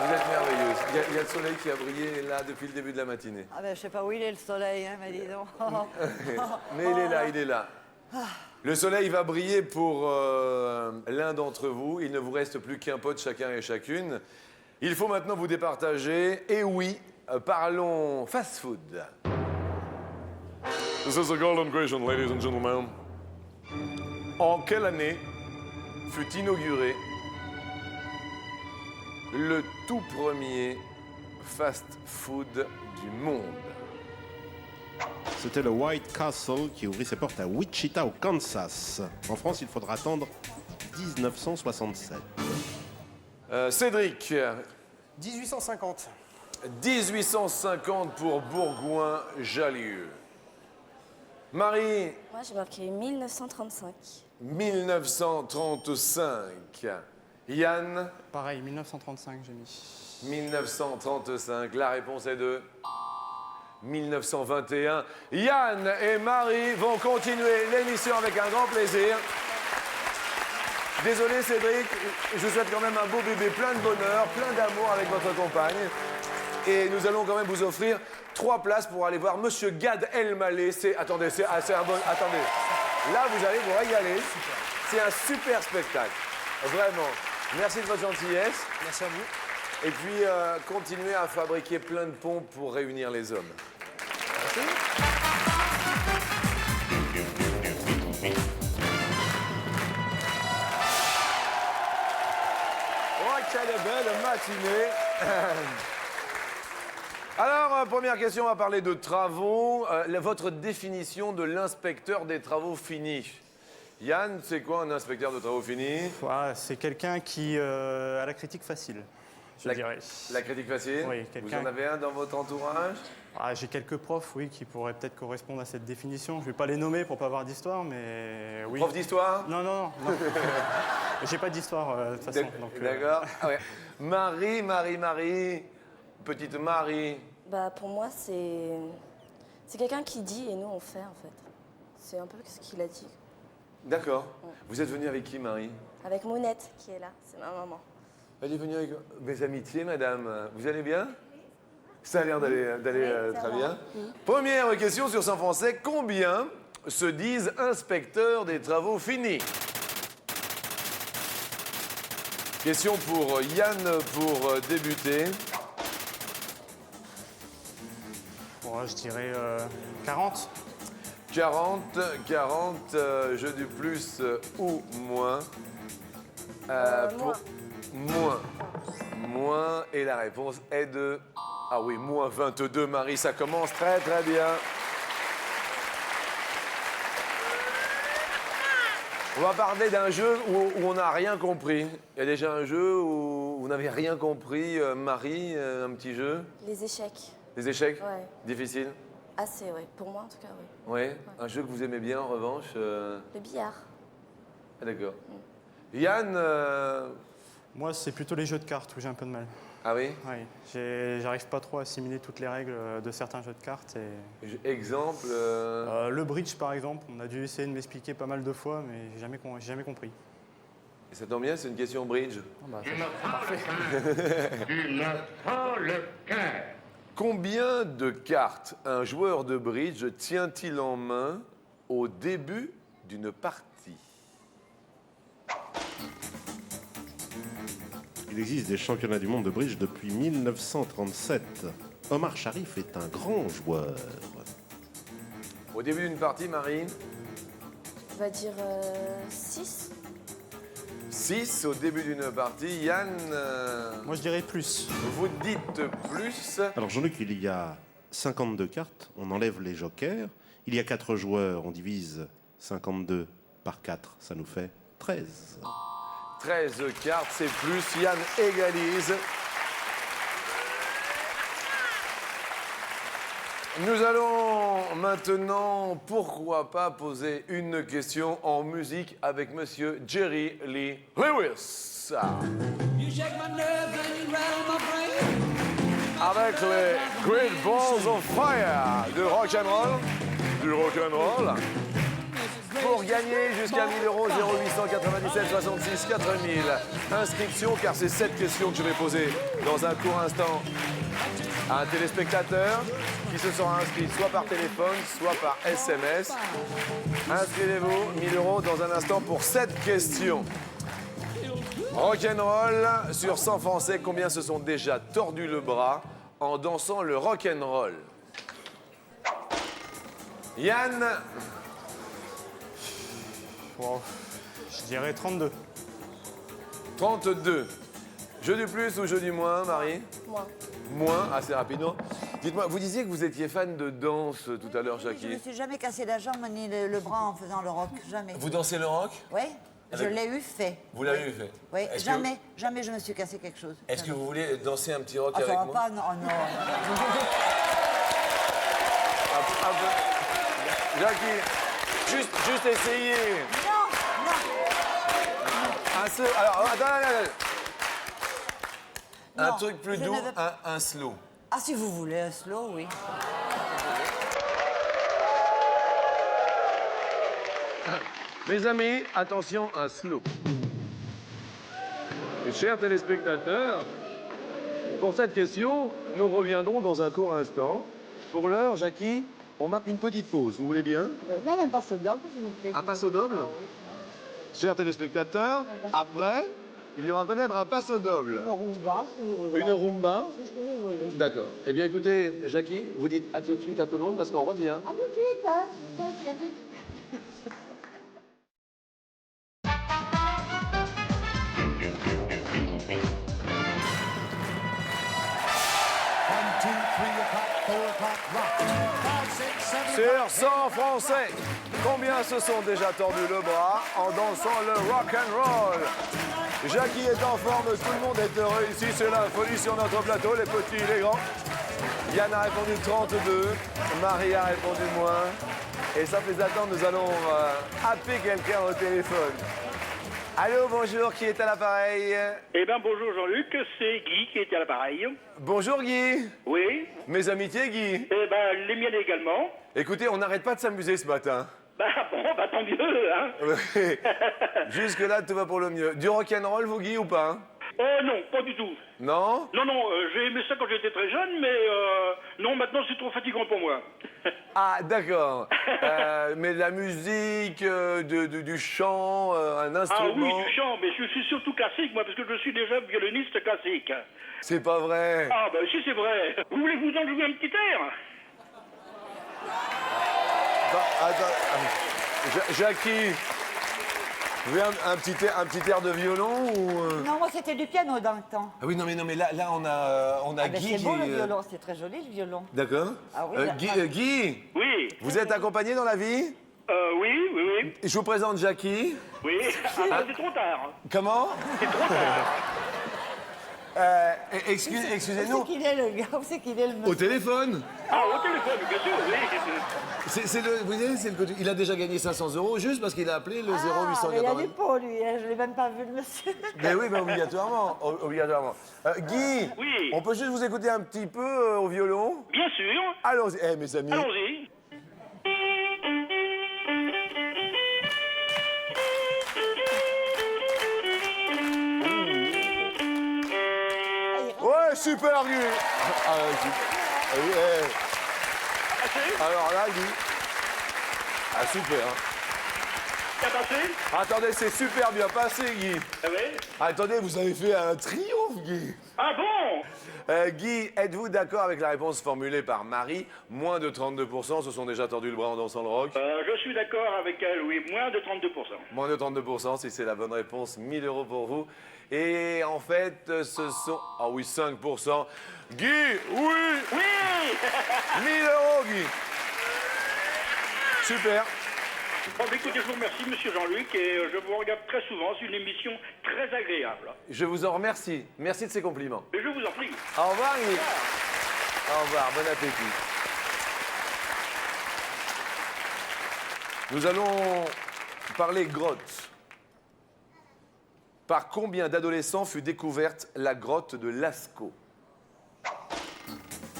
[SPEAKER 2] Vous êtes merveilleuse. Il y a le soleil qui a brillé là depuis le début de la matinée.
[SPEAKER 5] Ah ben, je sais pas où il est, le soleil, hein, mais dis donc.
[SPEAKER 2] Mais il est là, il est là. Le soleil va briller pour l'un d'entre vous. Il ne vous reste plus qu'un pote chacun et chacune. Il faut maintenant vous départager. Et oui, parlons fast-food. This is a golden question, ladies and gentlemen. En quelle année fut inauguré le tout premier fast-food du monde?
[SPEAKER 8] C'était le White Castle qui ouvrit ses portes à Wichita, au Kansas. En France, il faudra attendre 1967.
[SPEAKER 2] Cédric,
[SPEAKER 3] 1850.
[SPEAKER 2] 1850 pour Bourgoin-Jallieu. Marie,
[SPEAKER 4] Moi, j'ai marqué 1935.
[SPEAKER 2] 1935. Yann,
[SPEAKER 6] Pareil, 1935 j'ai mis.
[SPEAKER 2] 1935. La réponse est de 1921. Yann et Marie vont continuer l'émission avec un grand plaisir. Désolé Cédric, je vous souhaite quand même un beau bébé, plein de bonheur, plein d'amour avec votre compagne. Et nous allons quand même vous offrir 3 places pour aller voir Monsieur Gad Elmaleh. Attendez, c'est un bon... Attendez, là vous allez vous régaler. C'est un super spectacle, vraiment. Merci de votre gentillesse.
[SPEAKER 3] Merci à vous.
[SPEAKER 2] Et puis, continuez à fabriquer plein de pompes pour réunir les hommes. Oh, quelle belle matinée. Alors, première question, on va parler de travaux. Votre définition de l'inspecteur des travaux finis. Yann, c'est quoi un inspecteur de travaux finis?
[SPEAKER 6] Voilà, c'est quelqu'un qui a la critique facile, je dirais.
[SPEAKER 2] La critique facile?
[SPEAKER 6] Oui,
[SPEAKER 2] Vous
[SPEAKER 6] quelqu'un-
[SPEAKER 2] en avez un dans votre entourage?
[SPEAKER 6] Ah, j'ai quelques profs, oui, qui pourraient peut-être correspondre à cette définition. Je vais pas les nommer pour pas avoir d'histoire, mais oui.
[SPEAKER 2] Prof d'histoire?
[SPEAKER 6] Non, non, non. non. J'ai pas d'histoire, de toute façon. donc,
[SPEAKER 2] D'accord. Ah ouais. Marie. Petite Marie.
[SPEAKER 4] Bah, pour moi, c'est quelqu'un qui dit et nous, on fait, en fait. C'est un peu ce qu'il a dit.
[SPEAKER 2] D'accord. Vous êtes venue avec qui, Marie?
[SPEAKER 4] Avec Mounette, qui est là. C'est ma maman.
[SPEAKER 2] Elle est venue avec mes amitiés, madame. Vous allez bien? Ça a l'air d'aller très bien. Première question sur 100 français. Combien se disent inspecteurs des travaux finis? Question pour Yann pour débuter.
[SPEAKER 6] Bon, je dirais 40.
[SPEAKER 2] 40, jeu du plus ou moins. Moins. Moins, et la réponse est de... Ah oui, moins 22, Marie, ça commence très très bien. On va parler d'un jeu où on n'a rien compris. Il y a déjà un jeu où vous n'avez rien compris, Marie, un petit jeu.
[SPEAKER 4] Les échecs.
[SPEAKER 2] Les échecs?
[SPEAKER 4] Ouais.
[SPEAKER 2] Difficiles?
[SPEAKER 4] Assez, ouais. Pour moi, en tout cas, oui.
[SPEAKER 2] Oui. Un jeu que vous aimez bien, en revanche.
[SPEAKER 4] Le billard.
[SPEAKER 2] Ah, d'accord. Yann,
[SPEAKER 6] Moi, c'est plutôt les jeux de cartes où j'ai un peu de mal.
[SPEAKER 2] ah oui?
[SPEAKER 6] Oui, j'arrive pas trop à assimiler toutes les règles de certains jeux de cartes.
[SPEAKER 2] Exemple.
[SPEAKER 6] Le bridge, par exemple, on a dû essayer de m'expliquer pas mal de fois, mais j'ai jamais compris.
[SPEAKER 2] Et ça tombe bien, c'est une question bridge.
[SPEAKER 6] Ah bah, c'est parfait.
[SPEAKER 1] Tu me prends le cœur.
[SPEAKER 2] Combien de cartes un joueur de bridge tient-il en main au début d'une partie?
[SPEAKER 8] Il existe des championnats du monde de bridge depuis 1937. Omar Sharif est un grand joueur.
[SPEAKER 2] Au début d'une partie, Marie?
[SPEAKER 4] On va dire 6.
[SPEAKER 2] 6 au début d'une partie. Yann,
[SPEAKER 6] Moi, je dirais plus.
[SPEAKER 2] vous dites plus.
[SPEAKER 8] Alors Jean-Luc, il y a 52 cartes, on enlève les jokers. Il y a 4 joueurs, on divise 52 par 4, ça nous fait 13.
[SPEAKER 2] 13 cartes, c'est plus. Yann égalise. Nous allons maintenant, pourquoi pas, poser une question en musique avec monsieur Jerry Lee Lewis. Avec les Great Balls of Fire de rock'n'roll, du rock'n'roll. Pour gagner jusqu'à 1000 €, 0897 66 4000. Inscription, car c'est cette question que je vais poser dans un court instant à un téléspectateur qui se sera inscrit soit par téléphone, soit par SMS. Inscrivez-vous, 1000 € dans un instant pour cette question. Rock'n'roll, sur 100 français, combien se sont déjà tordus le bras en dansant le rock'n'roll? Yann,
[SPEAKER 6] Wow. Je dirais 32.
[SPEAKER 2] 32. Jeu du plus ou jeu du moins, Marie?
[SPEAKER 4] Moins.
[SPEAKER 2] Moins, assez rapidement. Dites-moi, vous disiez que vous étiez fan de danse tout à l'heure,
[SPEAKER 5] Je ne
[SPEAKER 2] Jackie.
[SPEAKER 5] me suis jamais cassé la jambe ni le bras en faisant le rock, jamais.
[SPEAKER 2] Vous dansez le rock?
[SPEAKER 5] Oui, je l'ai eu fait.
[SPEAKER 2] Vous l'avez fait?
[SPEAKER 5] Oui,
[SPEAKER 2] Est-ce
[SPEAKER 5] jamais, jamais je me suis cassé quelque chose.
[SPEAKER 2] Est-ce que vous voulez danser un petit rock
[SPEAKER 5] Ah, ça
[SPEAKER 2] avec
[SPEAKER 5] va
[SPEAKER 2] moi?
[SPEAKER 5] pas, non, non.
[SPEAKER 2] Un peu. Jackie, juste essayer.
[SPEAKER 5] Non, non.
[SPEAKER 2] Alors, attends. Un
[SPEAKER 5] Non,
[SPEAKER 2] truc plus
[SPEAKER 5] je
[SPEAKER 2] doux,
[SPEAKER 5] ne veux-
[SPEAKER 2] un slow.
[SPEAKER 5] Ah, si vous voulez, un slow, oui.
[SPEAKER 2] Mes amis, attention, un slow. Et chers téléspectateurs, pour cette question, nous reviendrons dans un court instant. Pour l'heure, Jackie, on marque une petite pause. Vous voulez bien?
[SPEAKER 5] Là, il y a un passo d'homme, s'il vous plaît.
[SPEAKER 2] Un passo doble? Chers téléspectateurs, après, il y aura peut-être un passo doble. Une rumba? D'accord. Eh bien, écoutez, Jackie, vous dites à tout de suite à tout le monde parce qu'on revient.
[SPEAKER 5] À tout de suite, hein.
[SPEAKER 2] Sur 100 Français, combien se sont déjà tordus le bras en dansant le rock and roll? Jackie est en forme, tout le monde est heureux ici, c'est la folie sur notre plateau, les petits, les grands. Yann a répondu 32, Marie a répondu moins. Et sans plus attendre, nous allons appeler quelqu'un au téléphone. Allô, bonjour, qui est à l'appareil?
[SPEAKER 9] Eh bien, bonjour Jean-Luc, c'est Guy qui était à l'appareil.
[SPEAKER 2] Bonjour Guy.
[SPEAKER 9] Oui.
[SPEAKER 2] Mes amitiés Guy.
[SPEAKER 9] Eh ben, les miennes également.
[SPEAKER 2] Écoutez, on n'arrête pas de s'amuser ce matin.
[SPEAKER 9] Bah bon, bah tant mieux, hein.
[SPEAKER 2] Jusque-là, tout va pour le mieux. Du rock'n'roll, vous Guy, ou pas?
[SPEAKER 9] Oh non, pas du tout.
[SPEAKER 2] Non?
[SPEAKER 9] Non, non, j'ai aimé ça quand j'étais très jeune, mais non, maintenant c'est trop fatigant pour moi.
[SPEAKER 2] Ah, d'accord. Mais de la musique, du chant, un
[SPEAKER 9] Ah
[SPEAKER 2] instrument.
[SPEAKER 9] oui, du chant, mais je suis surtout classique, moi, parce que je suis déjà violoniste classique.
[SPEAKER 2] C'est pas vrai.
[SPEAKER 9] Ah, ben si, c'est vrai. Vous voulez vous en jouer un petit air?
[SPEAKER 2] Attends, Jackie, vous voulez un petit air de violon ou
[SPEAKER 5] Non, moi, c'était du piano dans le temps.
[SPEAKER 2] Ah oui, non mais là on a
[SPEAKER 5] Ah, ben,
[SPEAKER 2] Guy
[SPEAKER 5] c'est
[SPEAKER 2] qui
[SPEAKER 5] beau, le
[SPEAKER 2] est,
[SPEAKER 5] violon. C'est très joli, le violon.
[SPEAKER 2] D'accord.
[SPEAKER 5] Ah oui,
[SPEAKER 2] Guy,
[SPEAKER 9] Oui,
[SPEAKER 2] vous êtes accompagné dans la vie?
[SPEAKER 9] oui.
[SPEAKER 2] Je vous présente Jackie.
[SPEAKER 9] Oui, ah, c'est trop tard.
[SPEAKER 2] Comment?
[SPEAKER 9] C'est trop tard.
[SPEAKER 5] Où
[SPEAKER 2] Excusez-nous.
[SPEAKER 5] c'est qu'il est, le gars? Où c'est qu'il est, le monsieur?
[SPEAKER 2] Au téléphone.
[SPEAKER 9] Ah, au téléphone, bien sûr, oui.
[SPEAKER 2] Vous voyez, c'est le côté. Il a déjà gagné 500 € juste parce qu'il a appelé le
[SPEAKER 5] Ah, mais il y a
[SPEAKER 2] 0880.
[SPEAKER 5] du pot, lui. Hein. Je l'ai même pas vu, le monsieur.
[SPEAKER 2] Mais oui, mais obligatoirement. Obligatoirement. Guy,
[SPEAKER 9] Oui.
[SPEAKER 2] on peut juste vous écouter un petit peu au violon?
[SPEAKER 9] Bien sûr.
[SPEAKER 2] Allons-y. Eh, mes amis.
[SPEAKER 9] Allons-y.
[SPEAKER 2] Ouais, super, Guy. Ah, ouais, super. Alors là, Guy. Ah, super.
[SPEAKER 9] T'as passé?
[SPEAKER 2] Attendez, c'est super bien passé, Guy.
[SPEAKER 9] Ah ouais?
[SPEAKER 2] Attendez, vous avez fait un triomphe, Guy.
[SPEAKER 9] Ah bon?
[SPEAKER 2] Guy, êtes-vous d'accord avec la réponse formulée par Marie? Moins de 32% se sont déjà tordus le bras en dansant le rock.
[SPEAKER 9] Je suis d'accord avec elle, oui. Moins de 32%.
[SPEAKER 2] Moins de 32%, si c'est la bonne réponse, 1000 € pour vous. Et en fait, ce sont... Ah oui, 5%. Guy, oui.
[SPEAKER 9] Oui.
[SPEAKER 2] 1000 €, Guy. Super.
[SPEAKER 9] Bon, bah, écoutez, je vous remercie, monsieur Jean-Luc, et je vous regarde très souvent. C'est une émission très agréable.
[SPEAKER 2] Je vous en remercie. Merci de ces compliments.
[SPEAKER 9] Et je vous en prie.
[SPEAKER 2] Au revoir, Guy. Au revoir, bon appétit. Nous allons parler grotte. Par combien d'adolescents fut découverte la grotte de Lascaux?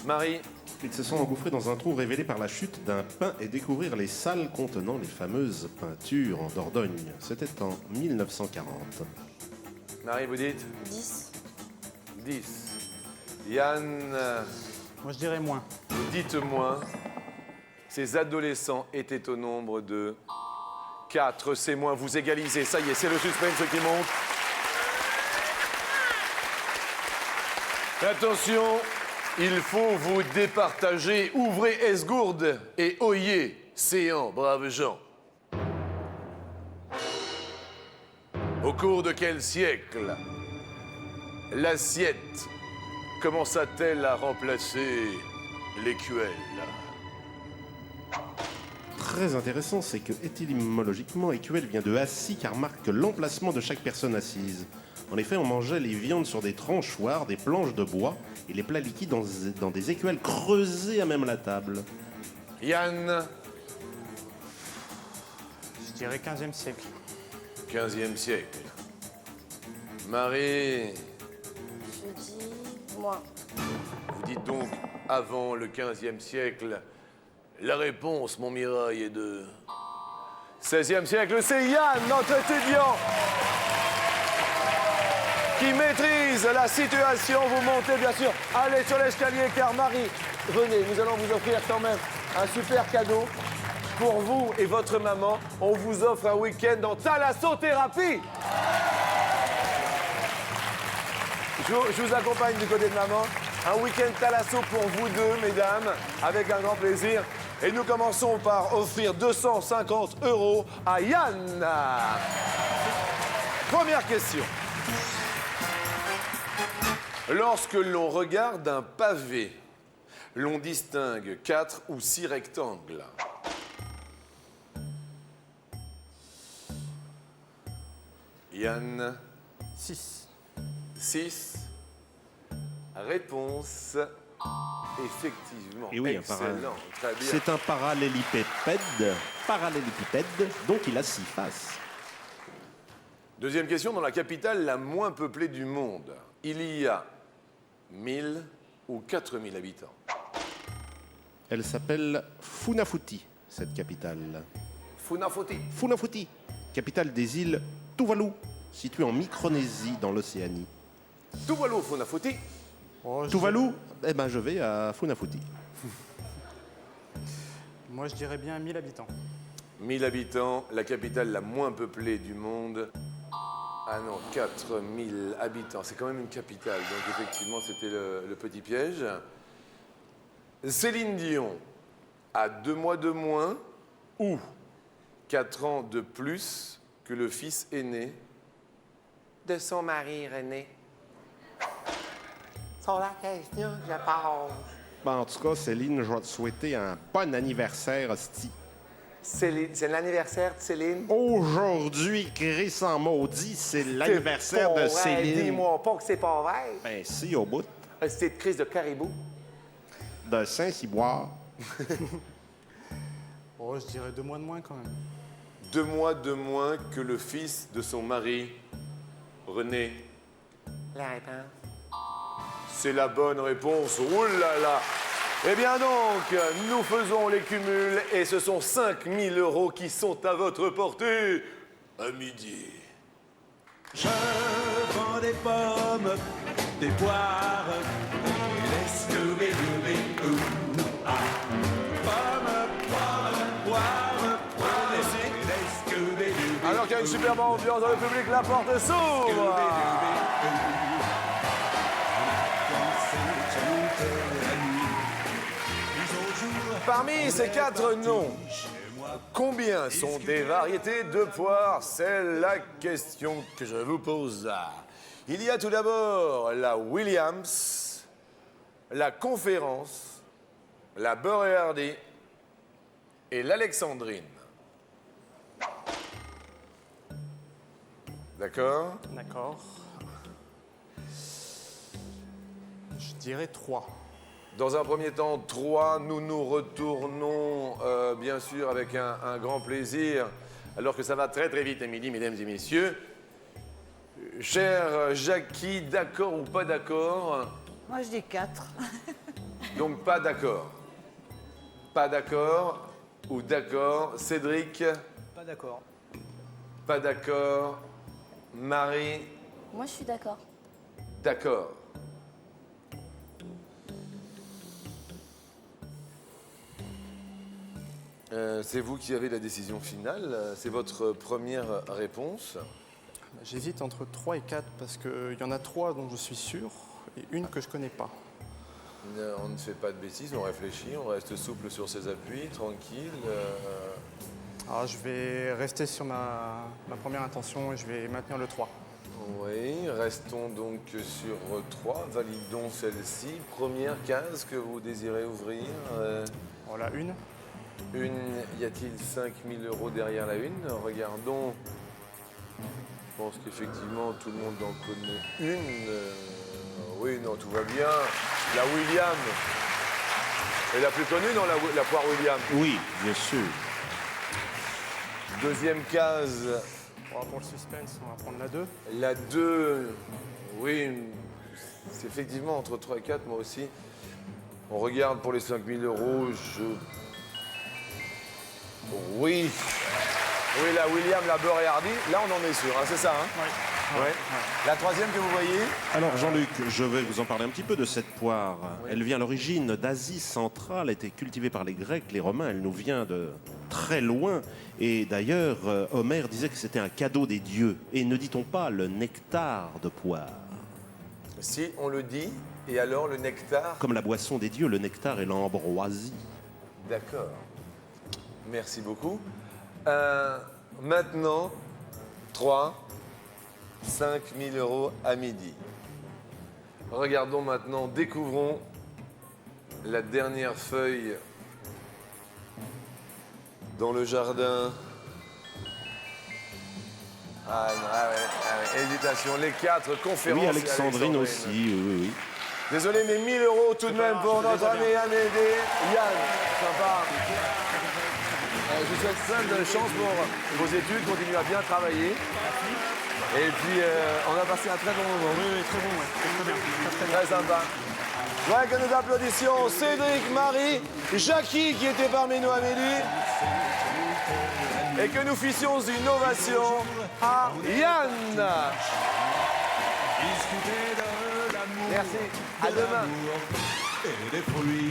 [SPEAKER 2] Marie?
[SPEAKER 8] Ils se sont engouffrés dans un trou révélé par la chute d'un pin et découvrirent les salles contenant les fameuses peintures en Dordogne. C'était en 1940.
[SPEAKER 2] Marie, vous dites?
[SPEAKER 4] 10.
[SPEAKER 2] 10. Yann,
[SPEAKER 6] Moi, je dirais moins.
[SPEAKER 2] vous dites moins. Ces adolescents étaient au nombre de 4. C'est moins, vous égalisez. Ça y est, c'est le suspense qui monte. Attention, il faut vous départager. Ouvrez esgourde et oyez, séant, braves gens. Au cours de quel siècle l'assiette commença-t-elle à remplacer l'écuelle?
[SPEAKER 8] Très intéressant, c'est que étymologiquement, écuelle vient de assis car marque l'emplacement de chaque personne assise. En effet, on mangeait les viandes sur des tranchoirs, des planches de bois et les plats liquides dans des écuelles creusées à même la table.
[SPEAKER 2] Yann,
[SPEAKER 6] Je dirais 15e siècle.
[SPEAKER 2] 15e siècle. Marie,
[SPEAKER 4] Je dis moins.
[SPEAKER 2] vous dites donc avant le 15e siècle. La réponse, mon Mirail, est de 16e siècle. C'est Yann, notre étudiant, qui maîtrise la situation. Vous montez, bien sûr. Allez sur l'escalier, car Marie, venez, nous allons vous offrir quand même un super cadeau. Pour vous et votre maman, on vous offre un week-end en thalassothérapie. Je vous accompagne du côté de maman. Un week-end thalasso pour vous deux, mesdames, avec un grand plaisir. Et nous commençons par offrir 250 € à Yann. Première question. Lorsque l'on regarde un pavé, l'on distingue 4 ou 6 rectangles. Yann,
[SPEAKER 6] 6.
[SPEAKER 2] 6. Réponse, effectivement.
[SPEAKER 8] Et oui,
[SPEAKER 2] excellent, très bien.
[SPEAKER 8] C'est un parallélépipède. Donc il a 6 faces.
[SPEAKER 2] Deuxième question, dans la capitale la moins peuplée du monde, il y a 1000 ou 4000 habitants.
[SPEAKER 8] Elle s'appelle Funafuti, cette capitale.
[SPEAKER 2] Funafuti.
[SPEAKER 8] Funafuti, capitale des îles Tuvalu, située en Micronésie, dans l'Océanie.
[SPEAKER 2] Tuvalu Funafuti.
[SPEAKER 6] Oh, je
[SPEAKER 8] Tuvalu, eh ben je vais à Funafuti.
[SPEAKER 6] Moi, je dirais bien 1000 habitants.
[SPEAKER 2] 1000 habitants, la capitale la moins peuplée du monde. Ah non, 4000 habitants, c'est quand même une capitale, donc effectivement c'était le petit piège. Céline Dion a 2 mois de moins ou 4 ans de plus que le fils aîné de son mari René.
[SPEAKER 10] C'est la question que je pose.
[SPEAKER 8] Ben, en tout cas, Céline, je vais te souhaiter un bon anniversaire, hostie.
[SPEAKER 10] C'est l'anniversaire de Céline?
[SPEAKER 8] Aujourd'hui, Chris en maudit, c'est l'anniversaire de Céline.
[SPEAKER 10] Dis-moi pas que c'est pas vrai.
[SPEAKER 8] Ben si, au bout
[SPEAKER 10] C'est de crise de caribou.
[SPEAKER 8] de Saint-Cyboire.
[SPEAKER 6] Oh, je dirais 2 mois de moins quand même.
[SPEAKER 2] 2 mois de moins que le fils de son mari René.
[SPEAKER 10] La réponse.
[SPEAKER 2] C'est la bonne réponse. Oh là là! Eh bien donc, nous faisons les cumuls et ce sont 5000 € qui sont à votre portée à midi.
[SPEAKER 7] Je vends des pommes, des poires, et des Scooby-Dooby-Doo. Ah. Pommes, poires, et des Scooby-Dooby-Doo.
[SPEAKER 2] Alors qu'il y a une superbe ambiance dans le public, la porte s'ouvre. Parmi ces 4 noms, combien sont des variétés de poires? C'est la question que je vous pose. Il y a tout d'abord la Williams, la Conférence, la Beurre et Hardy et l'Alexandrine. D'accord?
[SPEAKER 6] D'accord. Je dirais 3.
[SPEAKER 2] Dans un premier temps, 3, nous nous retournons, bien sûr, avec un grand plaisir, alors que ça va très très vite à midi, mesdames et messieurs. Cher Jackie, d'accord ou pas d'accord?
[SPEAKER 5] Moi, je dis 4.
[SPEAKER 2] Donc pas d'accord. Pas d'accord ou d'accord? Cédric?
[SPEAKER 3] Pas d'accord.
[SPEAKER 2] Pas d'accord. Marie?
[SPEAKER 4] Moi, je suis d'accord.
[SPEAKER 2] D'accord. C'est vous qui avez la décision finale. C'est votre première réponse.
[SPEAKER 6] J'hésite entre 3 et 4 parce qu'il y en a 3 dont je suis sûr et une que je connais pas.
[SPEAKER 2] On ne fait pas de bêtises, on réfléchit, on reste souple sur ses appuis, tranquille.
[SPEAKER 6] Alors, je vais rester sur ma première intention et je vais maintenir le 3.
[SPEAKER 2] Oui, restons donc sur 3. Validons celle-ci. Première case que vous désirez ouvrir.
[SPEAKER 6] Voilà, une.
[SPEAKER 2] Une, y a-t-il 5000 € derrière la une? Regardons. Je pense qu'effectivement, tout le monde en connaît une. Oui, non, tout va bien. La William. est la plus connue, non, la poire William?
[SPEAKER 8] Oui, bien sûr.
[SPEAKER 2] Deuxième case.
[SPEAKER 6] Pour le suspense, on va prendre la 2.
[SPEAKER 2] La 2, oui, c'est effectivement entre 3 et 4, moi aussi. On regarde pour les 5000 €, Oui. Oui, la William, la Beurre et Hardy, là on en est sûr, hein, c'est ça, hein?
[SPEAKER 6] Oui.
[SPEAKER 2] Ouais. La troisième que vous voyez?
[SPEAKER 8] Alors Jean-Luc, je vais vous en parler un petit peu de cette poire.
[SPEAKER 2] Oui.
[SPEAKER 8] Elle vient à l'origine d'Asie centrale, a été cultivée par les Grecs, les Romains, elle nous vient de très loin. Et d'ailleurs, Homère disait que c'était un cadeau des dieux. Et ne dit-on pas le nectar de poire?
[SPEAKER 2] Si, on le dit. Et alors, le nectar?
[SPEAKER 8] Comme la boisson des dieux, le nectar est l'ambroisie.
[SPEAKER 2] D'accord. Merci beaucoup. Maintenant, 5 000 € à midi. Regardons maintenant, découvrons la dernière feuille dans le jardin. Ah ouais. Hésitation. Les 4 conférences.
[SPEAKER 8] Oui, Alexandrine aussi, oui.
[SPEAKER 2] Désolé, mais 1000 € tout de même pour notre ami Amédée. Yann, sympa. Je vous souhaite plein de chance pour vos études. Continuez à bien travailler. Et puis, on a passé un très bon moment.
[SPEAKER 6] Oui, très bon, ouais. Très bien.
[SPEAKER 2] Très sympa. Ouais, que nous applaudissions Cédric, Marie, Jackie qui était parmi nous, Amélie. Et que nous fissions une ovation à Yann.
[SPEAKER 7] Discuter de
[SPEAKER 2] Merci. À demain.
[SPEAKER 7] Et des fruits.